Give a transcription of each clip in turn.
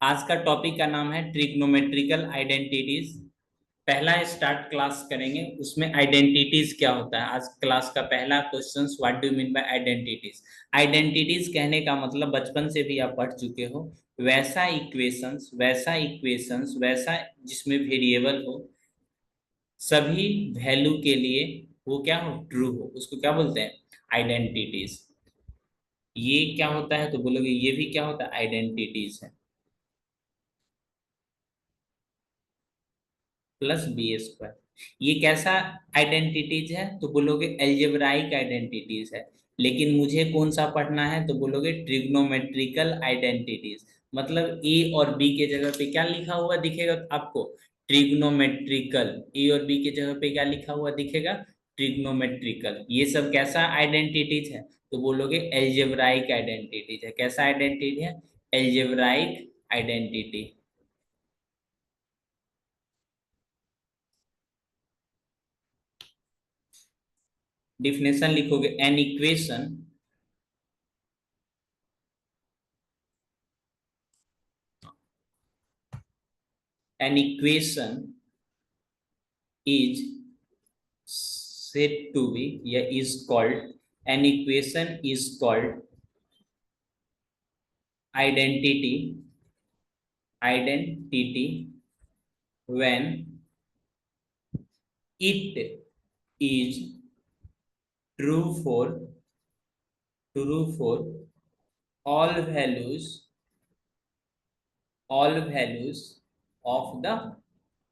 आज का टॉपिक का नाम है ट्रिग्नोमेट्रिकल आइडेंटिटीज। पहला स्टार्ट क्लास करेंगे, उसमें आइडेंटिटीज क्या होता है। आज क्लास का पहला question, what do mean by identities. Identities कहने का मतलब बचपन से भी आप पढ़ चुके हो, वैसा इक्वेशंस वैसा जिसमें वेरिएबल हो, सभी वैल्यू के लिए वो क्या हो, ट्रू हो, उसको क्या बोलते हैं, आइडेंटिटीज। ये क्या होता है तो बोलोगे ये भी क्या होता है, आइडेंटिटीज है। प्लस बी स्क्वायर, ये कैसा आइडेंटिटीज है तो बोलोगे एल्जेब्राइक आइडेंटिटीज है। लेकिन मुझे कौन सा पढ़ना है तो बोलोगे ट्रिग्नोमेट्रिकल आइडेंटिटीज। मतलब ए और बी के जगह पे क्या लिखा हुआ दिखेगा आपको, ट्रिग्नोमेट्रिकल। ए और बी के जगह पे क्या लिखा हुआ दिखेगा, ट्रिग्नोमेट्रिकल। ये सब कैसा आइडेंटिटीज है तो बोलोगे एल्जेब्राइक आइडेंटिटीज है। कैसा आइडेंटिटी है, एल्जेब्राइक आइडेंटिटी। डिफिनेशन लिखोगे, an equation is said to be, या is called, an equation is called identity when it is true for true for all values all values of the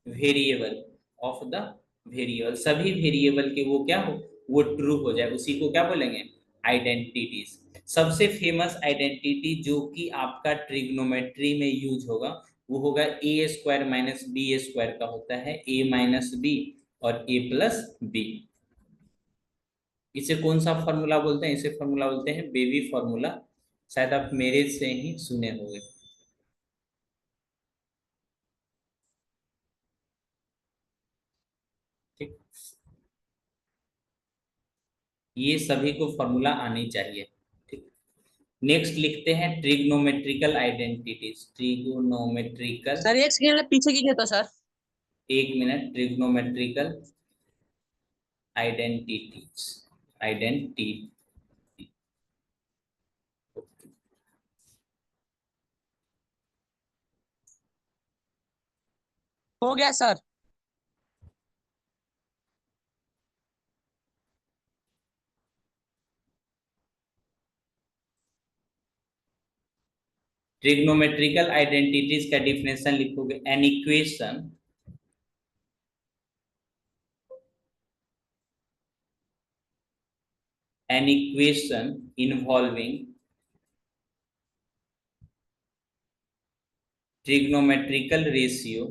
variable of the variable, सभी variable के वो क्या हो, वो true हो जाए, उसी को क्या बोलेंगे, आइडेंटिटीज। सबसे फेमस आइडेंटिटी जो कि आपका ट्रिग्नोमेट्री में यूज होगा वो होगा ए स्क्वायर माइनस बी स्क्वायर का होता है, ए माइनस बी और ए प्लस बी। इसे कौन सा फॉर्मूला बोलते हैं, इसे फॉर्मूला बोलते हैं बेबी फॉर्मूला। शायद आप मेरे से ही सुने होंगे। ठीक, ये सभी को फॉर्मूला आनी चाहिए। ठीक, नेक्स्ट लिखते हैं ट्रिग्नोमेट्रिकल आइडेंटिटीज। ट्रिग्नोमेट्रिकल, सर एक सेकंड पीछे कीजिए तो सर। एक मिनट, ट्रिग्नोमेट्रिकल आइडेंटिटीज, आइडेंटिटी। हो गया सर। ट्रिग्नोमेट्रिकल आइडेंटिटीज का डिफिनेशन लिखोगे, an equation involving trigonometrical ratio,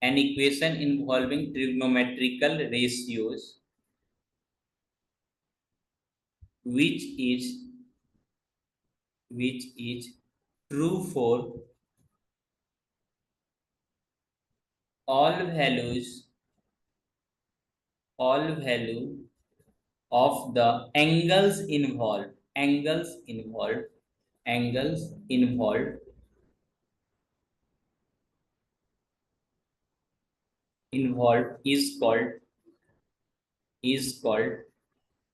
an equation involving trigonometrical ratios which is true for all values of the angles involved is called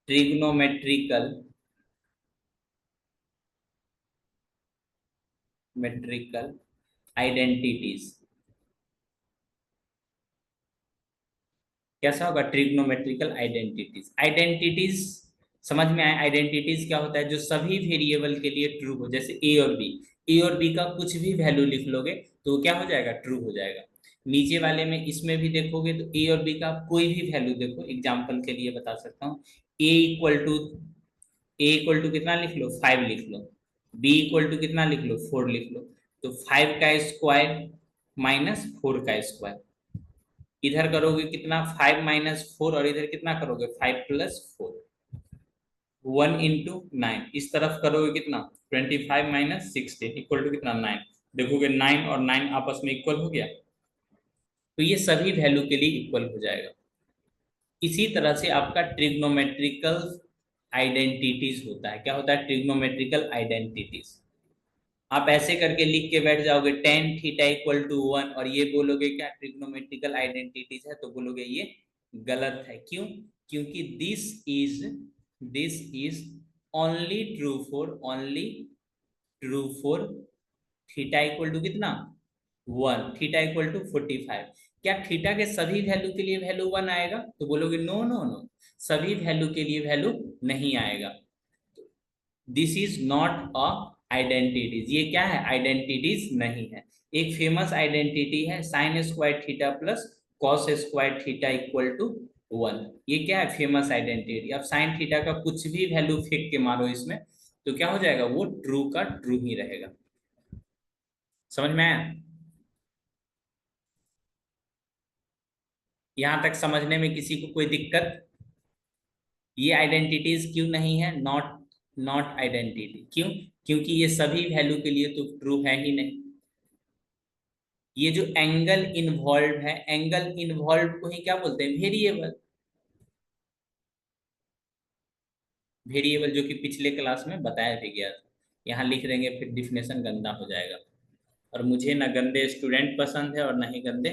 trigonometrical identities। कैसा होगा, trigonometrical identities समझ में आए। Identities क्या होता है, जो सभी वेरिएबल के लिए ट्रू हो। जैसे ए और बी का कुछ भी वैल्यू लिख लोगे तो क्या हो जाएगा, ट्रू हो जाएगा। नीचे वाले में इसमें भी देखोगे तो ए और बी का कोई भी वैल्यू, देखो एग्जांपल के लिए बता सकता हूँ, ए इक्वल टू कितना लिख लो, 5 लिख लो। बी इक्वल टू कितना लिख लो, 4 लिख लो। तो 5 का स्क्वायर माइनस 4 का स्क्वायर, इधर करोगे कितना, 5 - 4, और इधर कितना करोगे, 5 + 4। 1 × 9, इस तरफ करोगे कितना, 25 - 16 इक्वल टू कितना, 9। देखोगे 9 और 9 आपस में इक्वल हो गया, तो ये सभी वैल्यू के लिए इक्वल हो जाएगा। इसी तरह से आपका ट्रिग्नोमेट्रिकल आइडेंटिटीज होता है। क्या होता है? Trigonometrical identities. आप ऐसे करके लिख के बैठ जाओगे tan थीटा इक्वल टू 1 और ये बोलोगे क्या ट्रिग्नोमेट्रिकल आइडेंटिटीज है, तो बोलोगे ये गलत है। क्यों? क्योंकि this is only true for theta equal to कितना? 1, थीटा इक्वल टू 45। क्या थीटा के सभी वैल्यू के लिए वैल्यू 1 आएगा? तो बोलोगे नो नो नो, सभी वैल्यू के लिए वैल्यू नहीं आएगा। This is not a identities. ये क्या है? आइडेंटिटीज नहीं है। एक फेमस आइडेंटिटी है sine square theta plus cos square theta equal to 1। ये क्या है? Famous identity. अब साइन थीटा का कुछ भी वैल्यू फेंक के मारो इसमें, तो क्या हो जाएगा? वो ट्रू का ट्रू ही रहेगा। समझ में आया? यहां तक समझने में किसी को कोई दिक्कत? ये आइडेंटिटीज क्यों नहीं है? Not not identity. क्यों? क्योंकि ये सभी वैल्यू के लिए तो ट्रू है ही नहीं। ये जो एंगल इन्वॉल्व है, एंगल इन्वॉल्व को ही क्या बोलते हैं? वेरिएबल। वेरिएबल जो कि पिछले क्लास में बताया भी गया था। यहाँ लिख देंगे फिर डिफिनेशन गंदा हो जाएगा, और मुझे ना गंदे स्टूडेंट पसंद है और ना ही गंदे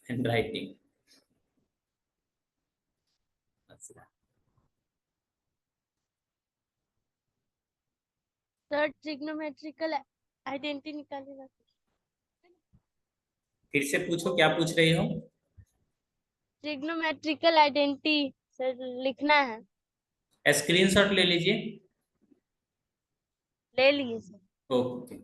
हैंडराइटिंग। सर ट्रिग्नोमेट्रिकल आइडेंटिटी निकालेगा। फिर से पूछो, क्या पूछ रही हो? ट्रिग्नोमेट्रिकल आइडेंटिटी सर लिखना है। स्क्रीनशॉट ले लीजिए। ले लिए sir. Okay.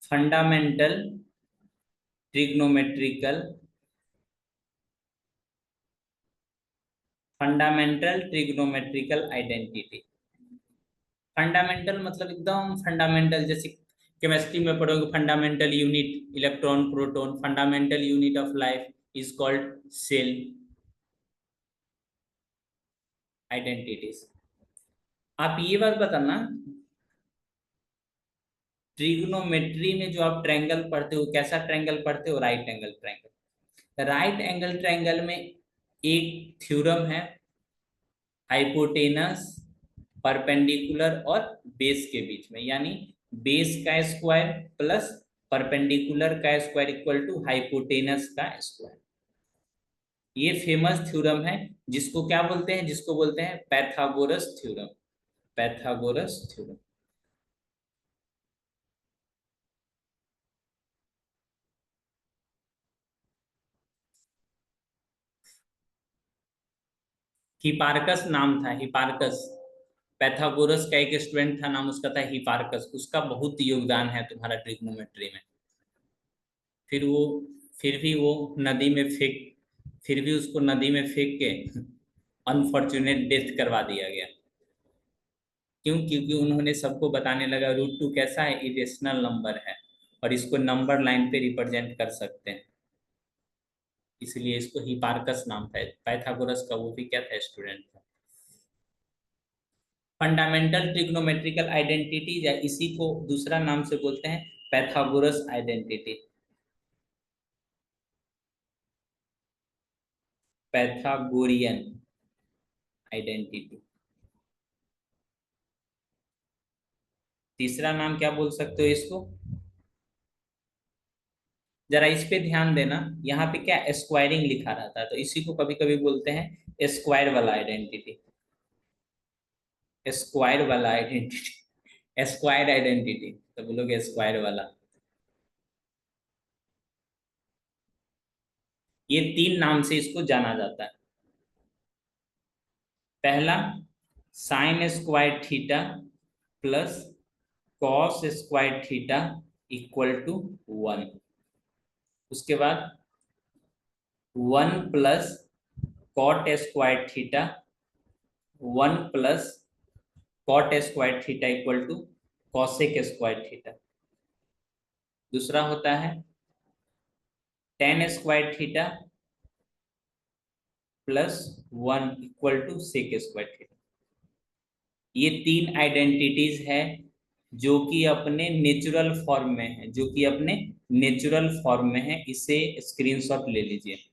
Fundamental trigonometrical identity. Fundamental मतलब एकदम फंडामेंटल, जैसे केमिस्ट्री में पढ़ोगे fundamental unit electron proton, fundamental unit of life is called cell. Identities. आप ये बात बताना, ट्रिग्नोमेट्री में जो आप ट्रायंगल पढ़ते हो, कैसा ट्रायंगल पढ़ते हो? Right angle triangle. Right angle triangle में एक थ्योरम है, हाइपोटेनस परपेंडिकुलर और बेस के बीच में, यानी बेस का स्क्वायर प्लस परपेंडिकुलर का स्क्वायर इक्वल टू हाइपोटेनस का स्क्वायर। ये फेमस थ्योरम है, जिसको क्या बोलते हैं? जिसको बोलते हैं Pythagoras theorem. Pythagoras theorem. Hipparchus नाम था, हिपार्कस। पैथागोरस का एक स्टूडेंट था, नाम उसका था हिपार्कस। उसका बहुत योगदान है तुम्हारा ट्रिग्नोमेट्री में। फिर वो फिर भी वो नदी में फेंक फिर भी उसको नदी में फेंक के अनफॉर्चुनेट डेथ करवा दिया गया। क्यों? क्योंकि उन्होंने सबको बताने लगा √2 कैसा है? इरेशनल नंबर है, और इसको नंबर लाइन पे रिप्रेजेंट कर सकते हैं। इसलिए इसको हिपार्कस नाम था। पाइथागोरस का वो भी क्या था? स्टूडेंट था। फंडामेंटल ट्रिग्नोमेट्रिकल आइडेंटिटी, या इसी को दूसरा नाम से बोलते हैं पैथागोरस आइडेंटिटी। Pythagorean identity. तीसरा नाम क्या बोल सकते हो इसको? जरा इस पे ध्यान देना, यहाँ पे क्या स्क्वायरिंग लिखा रहता है, तो इसी को कभी कभी बोलते हैं स्क्वायर वाला आइडेंटिटी। स्क्वायर वाला आइडेंटिटी, स्क्वायर आइडेंटिटी, तो बोलोगे स्क्वायर वाला। ये 3 नाम से इसको जाना जाता है। पहला sine square theta plus cos square theta equal to 1। उसके बाद 1 plus cot square theta, 1 plus cot square theta equal to cosec square theta. दूसरा होता है tan square theta plus 1 equal to sec square theta. ये 3 identities है जो कि अपने नेचुरल फॉर्म में है, जो कि अपने नेचुरल फॉर्म में है, इसे स्क्रीनशॉट ले लीजिए।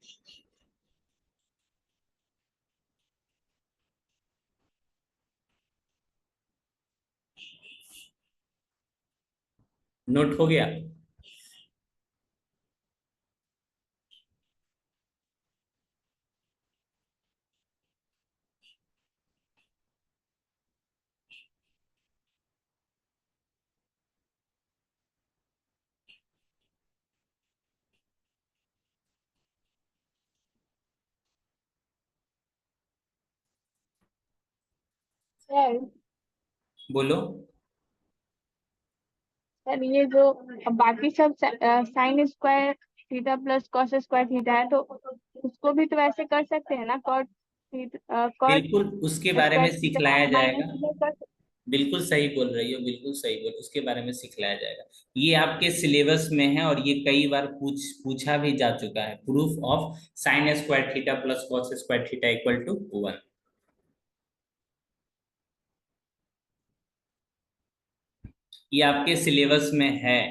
नोट हो गया? सर बोलो। सर ये जो बाकी सब sign square theta plus cos square theta है, तो उसको भी तो ऐसे कर सकते हैं ना, कॉट बिल्कुल उसके बारे में स्क्वायर थीटा सिखलाया जाएगा। माइनस कर सकते बिल्कुल सही बोल रही हो, बिल्कुल सही बोल, उसके बारे में सिखलाया जाएगा। ये आपके सिलेबस में है और ये कई बार पूछा भी जा चुका है। Proof of sine square theta plus cos square theta equal to 1। ये आपके सिलेबस में है।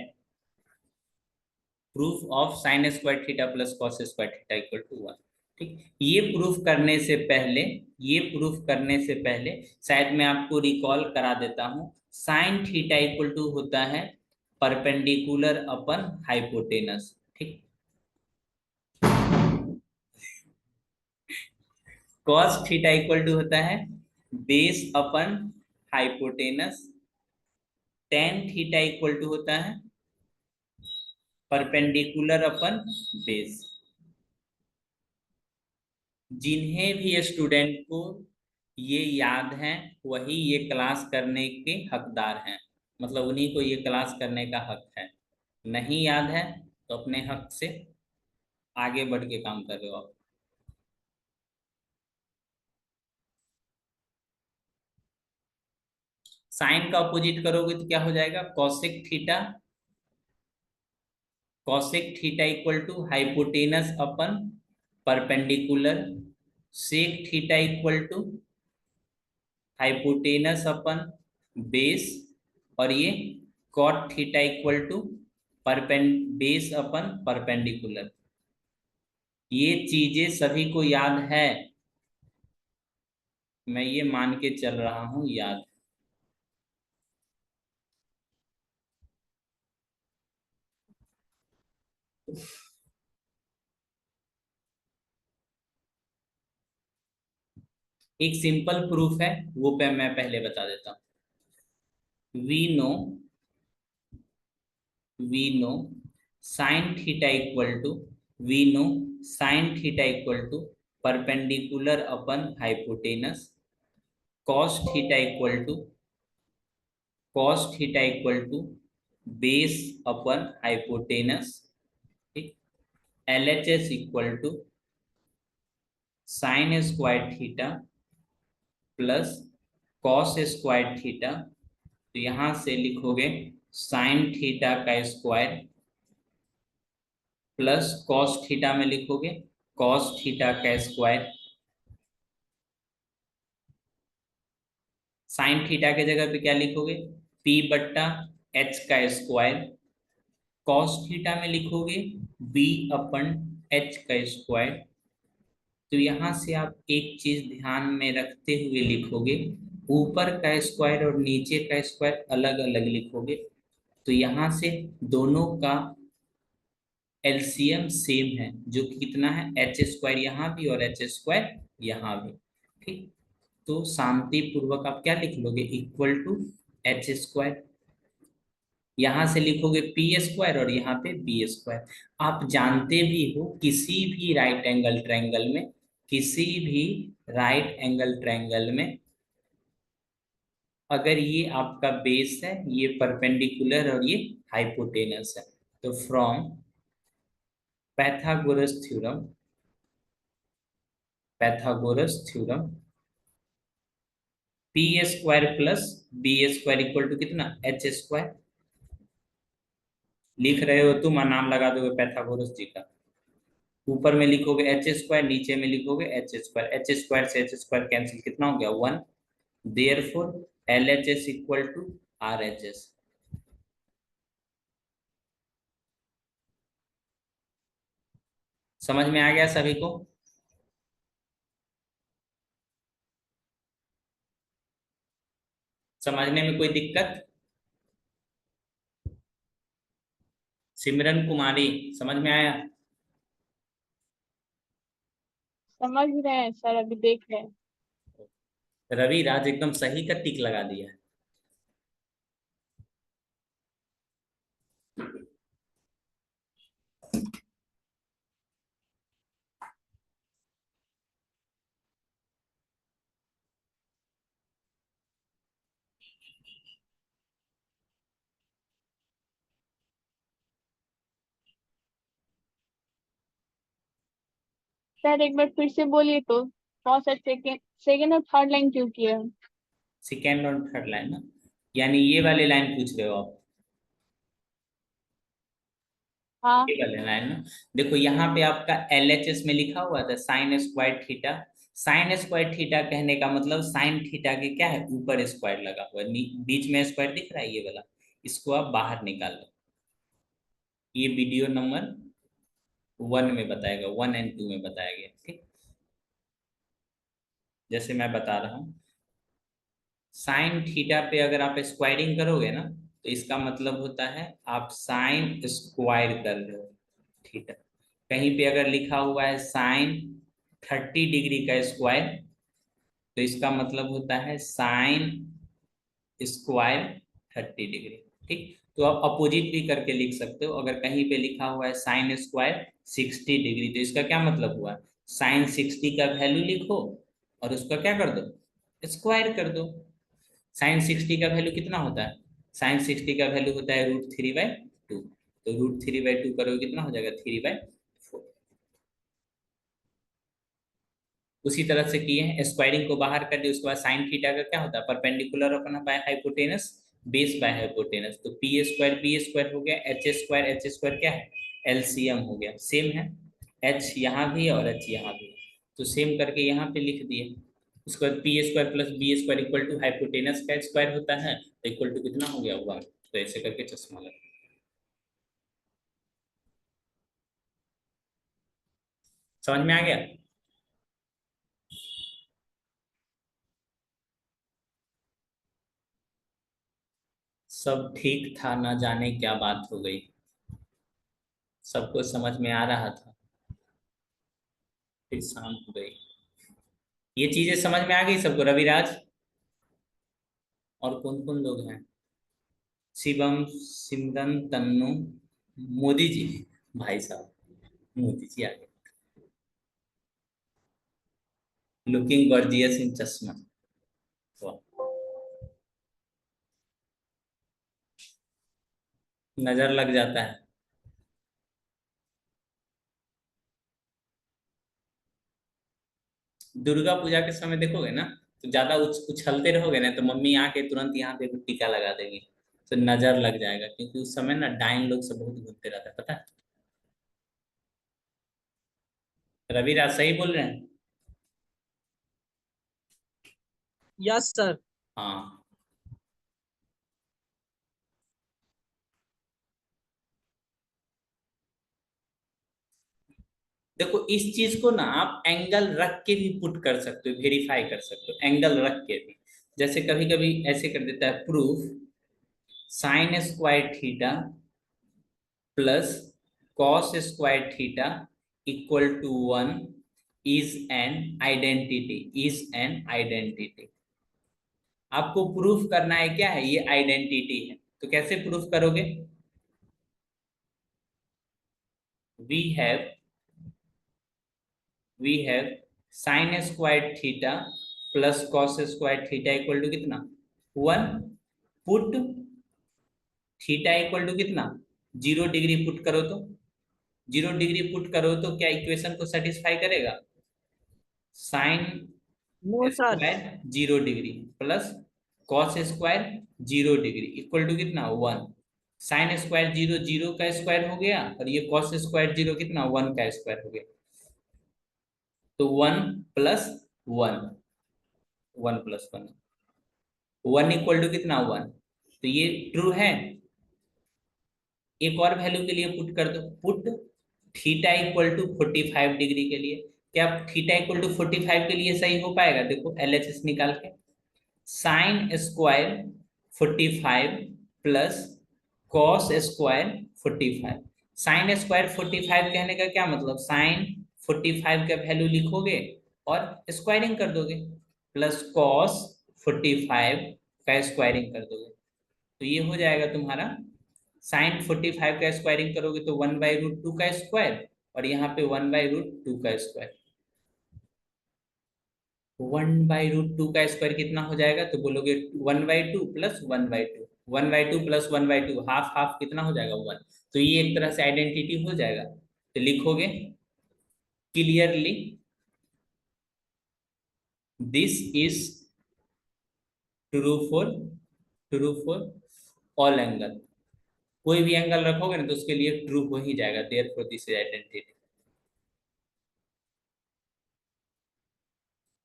Proof of sine square theta plus cos square theta equal to 1। ठीक। ये प्रूफ करने से पहले, ये प्रूफ करने से पहले शायद मैं आपको रिकॉल करा देता हूं। साइन थीटा इक्वल टू होता है परपेंडिकुलर अपन हाइपोटेनस। ठीक। कॉस थीटा इक्वल टू होता है base upon hypotenuse. Tan theta equal to होता है परपेंडिकुलर अपन बेस। जिन्हें भी स्टूडेंट को ये याद है वही ये क्लास करने के हकदार हैं, मतलब उन्हीं को ये क्लास करने का हक है। नहीं याद है तो अपने हक से आगे बढ़ के काम कर रहे हो आप। साइन का अपोजिट करोगे तो क्या हो जाएगा? Cosec theta. Cosec theta equal to hypotenuse upon perpendicular. Sec theta equal to hypotenuse upon base. और ये cot theta equal to base upon perpendicular. ये चीजें सभी को याद है, मैं ये मान के चल रहा हूं याद। एक सिंपल प्रूफ है, वो पे मैं पहले बता देता हूं। We know sine theta equal to, we know sine theta equal to perpendicular upon hypotenuse. Cos theta equal to, cos theta equal to base upon hypotenuse. ठीक। L H S equal to sine square theta plus cos square theta. तो यहां से लिखोगे sine theta का square plus cos theta में लिखोगे cos theta का square. Sine theta के जगह पे क्या लिखोगे? पी बट्टा एच का स्क्वायर। कॉस थीटा में लिखोगे बी अपन एच का स्क्वायर। तो यहां से आप एक चीज ध्यान में रखते हुए लिखोगे, ऊपर का स्क्वायर और नीचे का स्क्वायर अलग अलग लिखोगे। तो यहां से दोनों का एलसीएम सेम है, जो कि कितना है? एच स्क्वायर यहाँ भी और एच स्क्वायर यहाँ भी। ठीक। तो शांति पूर्वक आप क्या लिख लोगे? Equal to H square. यहां से लिखोगे पी स्क्वायर और यहाँ पे बी स्क्वायर। आप जानते भी हो किसी भी राइट एंगल ट्रायंगल में, किसी भी राइट एंगल ट्रायंगल में अगर ये आपका बेस है, ये परपेंडिकुलर और ये हाइपोटेनस है, तो from Pythagoras theorem, Pythagoras theorem P square plus B square equal to कितना? H square. लिख रहे हो तुम, नाम लगा दोगे पैथागोरस जी का। ऊपर में लिखोगे एच स्क्वायर, नीचे में लिखोगे एच स्क्वायर। एच स्क्वायर से एच स्क्वायर कैंसिल, कितना हो गया? 1। Therefore L H S equal to R H S. समझ में आ गया सभी को? समझने में कोई दिक्कत? सिमरन कुमारी, समझ में आया? समझ रहे हैं सर, अभी देख रहे हैं। रवि राज एकदम सही का टिक लगा दिया। सर एक बार फिर से बोलिए तो, कौन सा सेकेंड सेकेंड और थर्ड लाइन क्यों किया है? सेकेंड और थर्ड लाइन ना, यानी ये वाले लाइन पूछ रहे हो आप? हाँ। ये वाले लाइन ना, देखो यहाँ पे आपका LHS में लिखा हुआ था sign square theta. Sign square theta कहने का मतलब साइन थीटा के क्या है, ऊपर स्क्वायर लगा हुआ है, बीच में स्क्वायर दिख रहा है ये वाला, इसको आप बाहर निकाल लो। ये वीडियो नंबर 1 में बताएगा, 1 और 2 में बताया गया, ठीक। जैसे मैं बता रहा हूँ, साइन थीटा पे अगर आप स्क्वायरिंग करोगे ना, तो इसका मतलब होता है आप साइन स्क्वायर कर रहे हो थीटा। कहीं पे अगर लिखा हुआ है साइन 30 डिग्री का स्क्वायर, तो इसका मतलब होता है साइन स्क्वायर 30 डिग्री, ठीक। तो आप अपोजिट भी करके लिख सकते हो। अगर कहीं पे लिखा हुआ है साइन स्क्वायर 60 डिग्री, तो इसका क्या मतलब हुआ, साइन 60 का वैल्यू लिखो और उसका क्या कर दो, स्क्वायर कर दो। साइन 60 का वैल्यू कितना होता है, साइन 60 का वैल्यू होता है √3/2। तो √3/2 करोगे कितना हो जाएगा, 3/4। उसी तरह से किए हैं, स्क्वायरिंग को बाहर कर दिया, उसके बाद साइन थीटा का क्या होता है, परपेंडिकुलर अपना by hypotenuse, base by hypotenuse. तो पी स्क्वायर हो गया, एच स्क्वायर क्या है, LCM हो गया, सेम है। एच यहाँ भी है और एच यहाँ भी है, तो सेम करके यहाँ पे लिख दिए। उसके बाद P square plus B square equal to hypotenuse का स्क्वायर होता है, तो इक्वल टू कितना हो गया, 1। तो ऐसे करके चश्मा लगा। समझ में आ गया? सब ठीक था, ना जाने क्या बात हो गई। सबको समझ में आ रहा था, फिर शाम हो गई। ये चीजें समझ में आ गई सबको, रविराज? और कौन कौन लोग हैं, शिवम, सिमरन, तन्नू, मोदी जी, भाई साहब मोदी जी आ गए, लुकिंग गॉर्जियस इन चश्मा। वाह, नजर लग जाता है। दुर्गा पूजा के समय देखोगे ना, तो ज्यादा उछलते रहोगे ना, तो मम्मी आके तुरंत यहाँ पे टीका लगा देगी, तो नजर लग जाएगा। क्योंकि उस समय ना डाइन लोग सब बहुत घूमते रहता है, पता है? रविराज सही बोल रहे हैं? Yes sir. हाँ, देखो इस चीज को ना आप एंगल रख के भी पुट कर सकते हो, वेरीफाई कर सकते हो एंगल रख के भी। जैसे कभी कभी ऐसे कर देता है proof, sine square theta plus cos square theta equal to 1 is an identity, is an identity. आपको प्रूफ करना है क्या है, ये आइडेंटिटी है। तो कैसे प्रूफ करोगे, we have we have sine square theta plus cos square theta equal to कितना, 1। पुट थीटा इक्वल टू कितना, 0 डिग्री पुट करो तो, 0 डिग्री पुट करो तो क्या इक्वेशन को सेटिस्फाई करेगा, sine no sir. Square 0 degree plus cos square 0 degree equal to कितना, 1। साइन स्क्वायर 0 0 का स्क्वायर हो गया, और ये कॉस स्क्वायर 0 कितना, 1 का स्क्वायर हो गया। तो 1 + 1, 1 + 1, 1 इक्वल टू कितना, 1। तो ये ट्रू है। एक और वैल्यू के लिए पुट कर दो, put theta equal to 45 degree के लिए, क्या थीटा इक्वल टू 45 के लिए सही हो पाएगा? देखो LHS निकाल के, sine square 45 plus cos square 45। Sine square 45 कहने का क्या मतलब, साइन 45 का वैल्यू लिखोगे और स्क्वायरिंग कर दोगे, प्लस कॉस 45 का स्क्वायरिंग कर दोगे, तो ये हो जाएगा तुम्हारा साइन 45 का स्क्वायरिंग करोगे तो 1/√2 का स्क्वायर, और यहाँ पे 1/√2 का स्क्वायर। 1/√2 का स्क्वायर कितना हो जाएगा, तो बोलोगे 1/2 प्लस 1/2, 1/2 प्लस 1/2, हाफ हाफ कितना हो जाएगा 1। तो ये एक तरह से आइडेंटिटी हो जाएगा, तो लिखोगे clearly this is true for all angle. कोई भी एंगल रखोगे ना तो उसके लिए ट्रू हो ही जाएगा, देयरफॉर दिस इज आइडेंटिटी।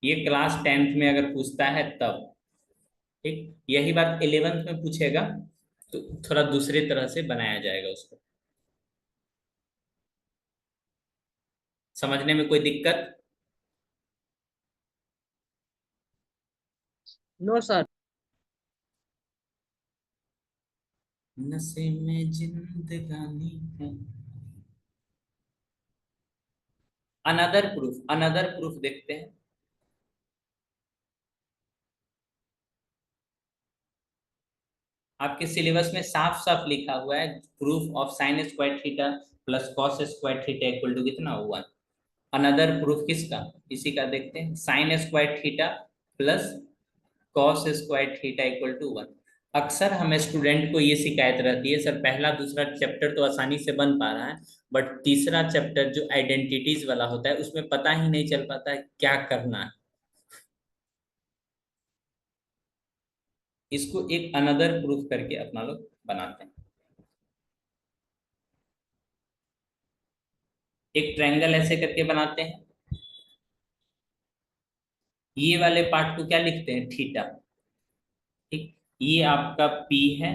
ये क्लास 10th में अगर पूछता है तब, ठीक, यही बात 11th में पूछेगा तो थोड़ा दूसरे तरह से बनाया जाएगा उसको। समझने में कोई दिक्कत? No sir. नशे में जिंदगानी है। अनदर प्रूफ देखते हैं। आपके सिलेबस में साफ साफ लिखा हुआ है, proof of sine square theta plus cos square theta equal to कितना, 1। अनदर प्रूफ किसका, इसी का देखते हैं, sine square theta plus cos square theta equal to 1। अक्सर हमें स्टूडेंट को ये शिकायत रहती है, सर पहला दूसरा चैप्टर तो आसानी से बन पा रहा है, बट तीसरा चैप्टर जो आइडेंटिटीज वाला होता है उसमें पता ही नहीं चल पाता है क्या करना है। इसको एक अनदर प्रूफ करके अपना लोग बनाते हैं। एक ट्रायंगल ऐसे करके बनाते हैं, ये वाले पार्ट को क्या लिखते हैं, थीटा, ठीक, ये आपका P है,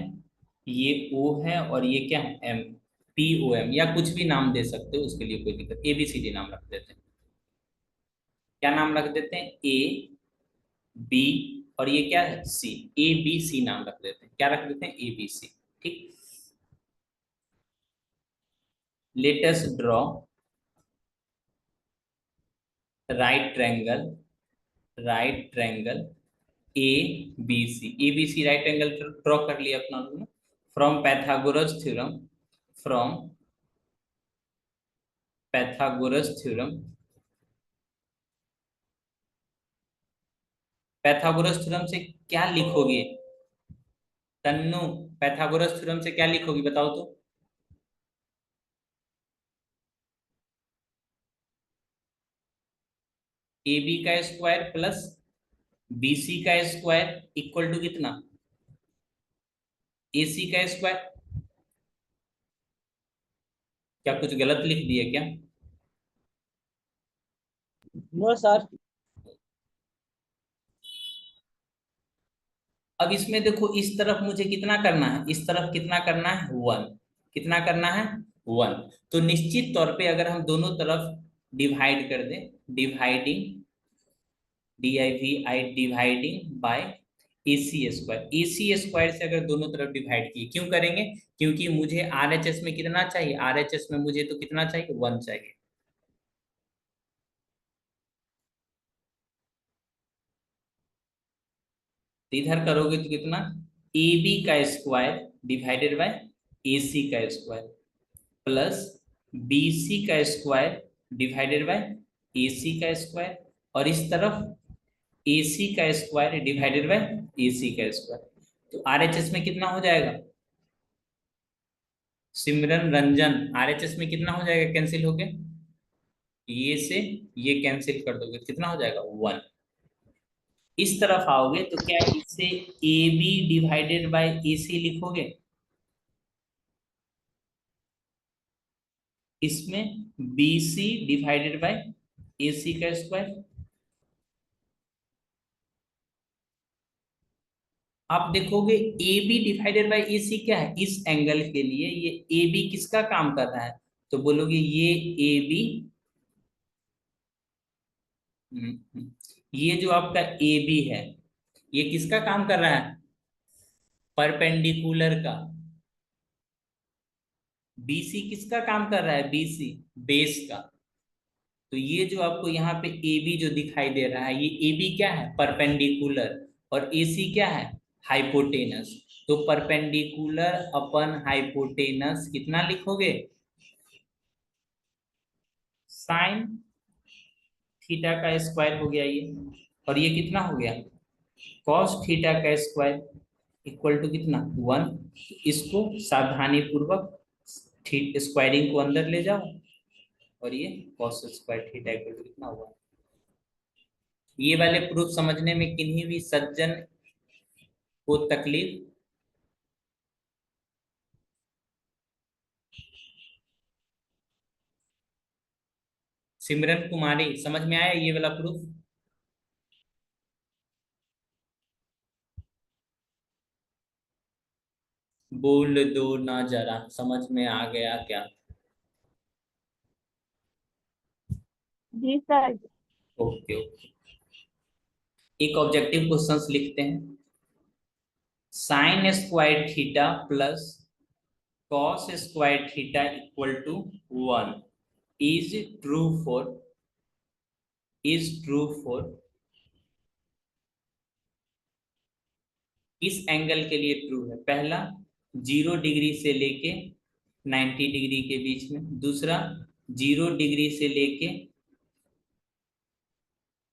ये O है, और ये क्या है, M, POM, या कुछ भी नाम दे सकते हो, उसके लिए कोई दिक्कत, ABCD नाम रख देते हैं। क्या नाम रख देते हैं, A B, और ये क्या है C, ABC नाम रख देते हैं। क्या रख देते हैं, ABC, ठीक। Let us draw right triangle ABC right angle draw कर लिया अपना लोगों ने, फ्रॉम पैथागोरस थ्योरम से क्या लिखोगे तन्नु, पैथागोरस थ्योरम से क्या लिखोगी बताओ तो। AB का स्क्वायर प्लस BC का स्क्वायर इक्वल टू कितना, AC का स्क्वायर। क्या कुछ गलत लिख दिया क्या? No sir. अब इसमें देखो, इस तरफ मुझे कितना करना है, इस तरफ कितना करना है, 1। कितना करना है, 1। तो निश्चित तौर पे अगर हम दोनों तरफ डिवाइड कर दें, डिवाइडिंग बाय AC स्क्वायर से अगर दोनों तरफ डिवाइड किए, क्यों करेंगे, क्योंकि मुझे RHS में कितना चाहिए, RHS में मुझे तो कितना चाहिए, 1 चाहिए। तो इधर करोगे तो कितना, AB का स्क्वायर डिवाइडेड बाय AC का स्क्वायर प्लस BC का स्क्वायर डिवाइडेड बाय AC का स्क्वायर, और इस तरफ AC का स्क्वायर डिवाइडेड बाय AC का स्क्वायर। तो RHS में कितना हो जाएगा, सिमरन रंजन, RHS में कितना हो जाएगा कैंसिल होके, ये से ये कैंसिल कर दोगे, कितना हो जाएगा, 1। इस तरफ आओगे तो क्या इससे AB डिवाइडेड बाय AC लिखोगे, इसमें BC डिवाइडेड बाय AC का स्क्वायर। आप देखोगे AB डिवाइडेड बाय AC क्या है, इस एंगल के लिए ये AB किसका काम कर रहा है, तो बोलोगे ये ए बी, ये जो आपका ए बी है, ये किसका काम कर रहा है? परपेंडिकुलर का। बीसी किसका काम कर रहा है? बीसी बेस का। तो ये जो आपको यहाँ पे ए बी जो दिखाई दे रहा है, ये ए बी क्या है? परपेंडिकुलर। और ए सी क्या है? हाइपोटेनस। तो परपेंडिकुलर अपन हाइपोटेनस कितना लिखोगे? साइन थीटा का स्क्वायर हो गया ये। और ये कितना हो गया? कॉस थीटा का स्क्वायर इक्वल टू कितना? 1। इसको सावधानी पूर्वक स्क्वायरिंग को अंदर ले जाओ, और ये cos square theta equal to कितना हुआ? ये वाले प्रूफ समझने में किन्हीं भी सज्जन को तकलीफ? सिमरन कुमारी, समझ में आया ये वाला प्रूफ? बोल दो ना जरा, समझ में आ गया क्या? जी सर। Okay okay. एक ऑब्जेक्टिव क्वेश्चंस लिखते हैं। Sine square theta plus cos square theta equal to 1 is true for, is true for किस एंगल के लिए ट्रू है? पहला, 0 डिग्री से लेके 90 डिग्री के बीच में। दूसरा, 0 डिग्री से लेके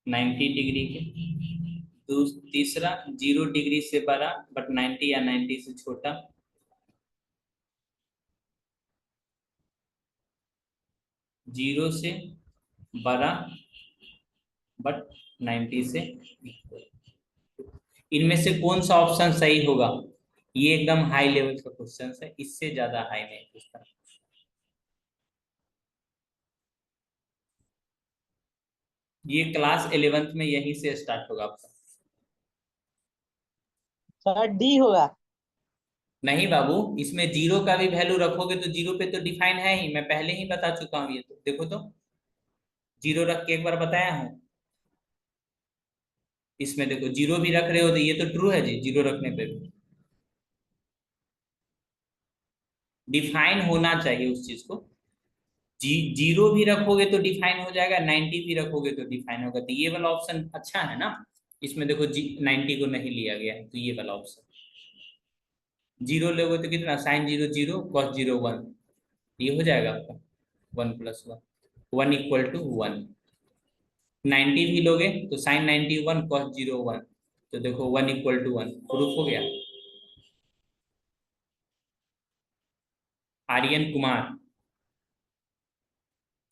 90 डिग्री के। तीसरा, 0 डिग्री से बड़ा बट 90 या 90 से छोटा। जीरो से बड़ा बट 90 से इक्वल। इनमें से कौन सा ऑप्शन सही होगा? ये एकदम हाई लेवल का क्वेश्चन है, इससे ज्यादा हाई नहीं पूछता। ये क्लास 11th में यहीं से स्टार्ट होगा आपका। सर डी होगा। नहीं बाबू, इसमें जीरो का भी वैल्यू रखोगे तो जीरो पे तो डिफाइन है ही, मैं पहले ही बता चुका हूँ। ये तो देखो तो, जीरो रख के एक बार बताया हूँ। इसमें देखो, जीरो भी रख रहे हो तो ये तो ट्रू है जी, जीरो रखने पे भी डिफाइन होना चाहिए उस चीज को। जीरो भी रखोगे तो डिफाइन हो जाएगा, 90 भी रखोगे तो डिफाइन होगा। तो ये वाला ऑप्शन अच्छा है ना। इसमें देखो 90 को नहीं लिया गया है, तो ये वाला ऑप्शन। जीरो लोगे तो कितना? Sine zero zero, cos zero 1, ये हो जाएगा आपका 1+1, 1 = 1। 90 भी लोगे तो साइन 91 कॉस जीरो 1, तो देखो 1 = 1, प्रूफ हो गया। आर्यन कुमार,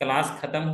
क्लास खत्म